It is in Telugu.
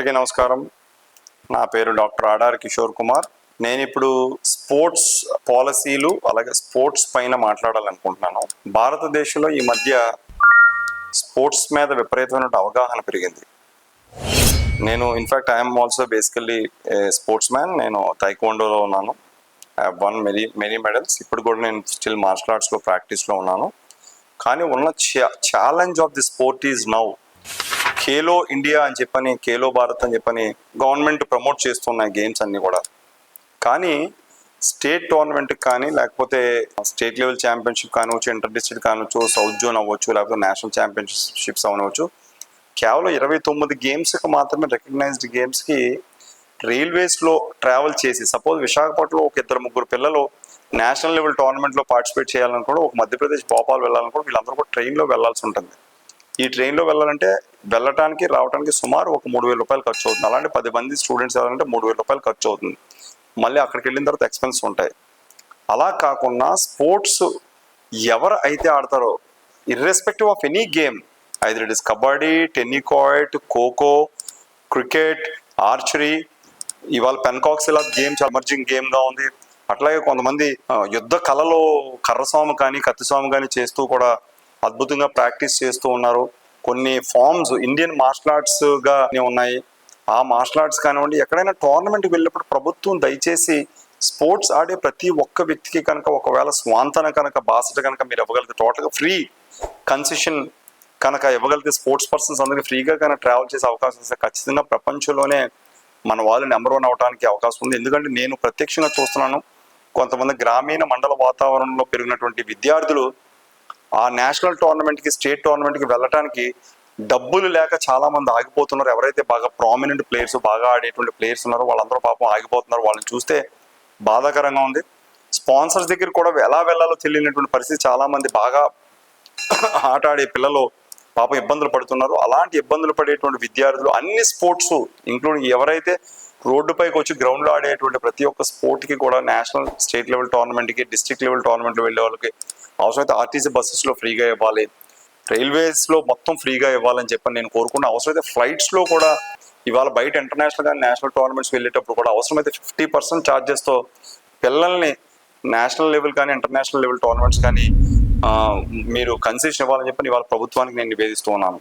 అందరికీ నమస్కారం. నా పేరు డాక్టర్ ఆడార్ కిషోర్ కుమార్. నేను ఇప్పుడు స్పోర్ట్స్ పాలసీలు అలాగే స్పోర్ట్స్ పైన మాట్లాడాలనుకుంటున్నాను. భారతదేశంలో ఈ మధ్య స్పోర్ట్స్ మీద విపరీతమైన అవగాహన పెరిగింది. నేను in fact I'm also basically sports man. నేను తైక్వాండోలో ఉన్నాను. I have one many medals. ఇప్పుడు కూడా నేను స్టిల్ మార్షల్ ఆర్ట్స్లో ప్రాక్టీస్లో ఉన్నాను. కానీ ఉన్న challenge of the sport is now Khelo India అని చెప్పని, ఖేలో భారత్ అని చెప్పని గవర్నమెంట్ ప్రమోట్ చేస్తున్నాయి గేమ్స్ అన్నీ కూడా. కానీ స్టేట్ టోర్నమెంట్కి కానీ లేకపోతే స్టేట్ లెవెల్ ఛాంపియన్షిప్ కానివచ్చు, ఇంటర్ డిస్ట్రిక్ట్ కానివచ్చు, సౌత్ జోన్ అవ్వచ్చు, లేకపోతే నేషనల్ ఛాంపియన్షిప్స్ అవ్వచ్చు, కేవలం 29 గేమ్స్కి మాత్రమే రికగ్నైజ్డ్ గేమ్స్కి రైల్వేస్లో ట్రావెల్ చేసి, సపోజ్ విశాఖపట్నంలో ఒక 2-3 పిల్లలు నేషనల్ లెవెల్ టోర్నమెంట్లో పార్టిసిపేట్ చేయాలనుకోవడం, ఒక మధ్యప్రదేశ్ భోపాల్ వెళ్ళాలనుకోవడం, వీళ్ళందరూ కూడా ట్రైన్లో వెళ్ళాల్సి ఉంటుంది. ఈ ట్రైన్లో వెళ్ళాలంటే వెళ్ళటానికి రావడానికి సుమారు ఒక 3,000 రూపాయలు ఖర్చు అవుతుంది. అలాంటి 10 మంది స్టూడెంట్స్ వెళ్ళాలంటే 3,000 రూపాయలు ఖర్చు అవుతుంది. మళ్ళీ అక్కడికి వెళ్ళిన తర్వాత ఎక్స్పెన్స్ ఉంటాయి. అలా కాకుండా స్పోర్ట్స్ ఎవరు అయితే ఆడతారో, irrespective of any game, either it is kabaddi, tennikoit, kho kho, cricket, archery, ఇవాళ పెన్కాక్స్ ఇలా గేమ్స్ ఎమర్జింగ్ గేమ్గా ఉంది. అట్లాగే కొంతమంది యుద్ధ కళలో కర్రస్వామి కానీ కత్తిస్వామి కానీ చేస్తూ కూడా అద్భుతంగా ప్రాక్టీస్ చేస్తూ ఉన్నారు. కొన్ని ఫామ్స్ ఇండియన్ మార్షల్ ఆర్ట్స్గా ఉన్నాయి. ఆ మార్షల్ ఆర్ట్స్ కానివ్వండి, ఎక్కడైనా టోర్నమెంట్కి వెళ్ళినప్పుడు ప్రభుత్వం దయచేసి స్పోర్ట్స్ ఆడే ప్రతి ఒక్క వ్యక్తికి కనుక ఒకవేళ స్వాంతన కనుక బాసట కనుక మీరు ఇవ్వగలిగితే, టోటల్గా ఫ్రీ కన్సెషన్ కనుక ఇవ్వగలిగితే, స్పోర్ట్స్ పర్సన్స్ అందరికీ ఫ్రీగా కనుక ట్రావెల్ చేసే అవకాశం ఇస్తే ఖచ్చితంగా ప్రపంచంలోనే మన వాళ్ళు నెంబర్ 1 అవడానికి అవకాశం ఉంది. ఎందుకంటే నేను ప్రత్యక్షంగా చూస్తున్నాను, కొంతమంది గ్రామీణ మండల వాతావరణంలో పెరిగినటువంటి విద్యార్థులు ఆ నేషనల్ టోర్నమెంట్కి, స్టేట్ టోర్నమెంట్కి వెళ్ళటానికి డబ్బులు లేక చాలా మంది ఆగిపోతున్నారు. ఎవరైతే బాగా ప్రామినెంట్ ప్లేయర్స్, బాగా ఆడేటువంటి ప్లేయర్స్ ఉన్నారో వాళ్ళందరూ పాపం ఆగిపోతున్నారు. వాళ్ళని చూస్తే బాధాకరంగా ఉంది. స్పాన్సర్స్ దగ్గర కూడా ఎలా వెళ్ళాలో తెలియనటువంటి పరిస్థితి. చాలా మంది బాగా ఆట ఆడే పిల్లలు పాపం ఇబ్బందులు పడుతున్నారు. అలాంటి ఇబ్బందులు పడేటువంటి విద్యార్థులు అన్ని స్పోర్ట్స్ ఇంక్లూడింగ్ ఎవరైతే రోడ్డుపైకి వచ్చి గ్రౌండ్లో ఆడేటువంటి ప్రతి ఒక్క స్పోర్ట్కి కూడా నేషనల్, స్టేట్ లెవెల్ టోర్నమెంట్కి, డిస్ట్రిక్ట్ లెవెల్ టోర్నమెంట్లో వెళ్ళే వాళ్ళకి అవసరమైతే ఆర్టీసీ బస్సెస్లో ఫ్రీగా ఇవ్వాలి, రైల్వేస్లో మొత్తం ఫ్రీగా ఇవ్వాలని చెప్పని నేను కోరుకున్నా. అవసరమైతే ఫ్లైట్స్లో కూడా ఇవాళ బయట ఇంటర్నేషనల్ కానీ నేషనల్ టోర్నమెంట్స్ వెళ్ళేటప్పుడు కూడా అవసరమైతే 50% ఛార్జెస్తో పిల్లల్ని నేషనల్ లెవెల్ కానీ ఇంటర్నేషనల్ లెవెల్ టోర్నమెంట్స్ కానీ మీరు కన్సెషన్ ఇవ్వాలని చెప్పని ఇవాళ ప్రభుత్వానికి నేను నివేదిస్తూ ఉన్నాను.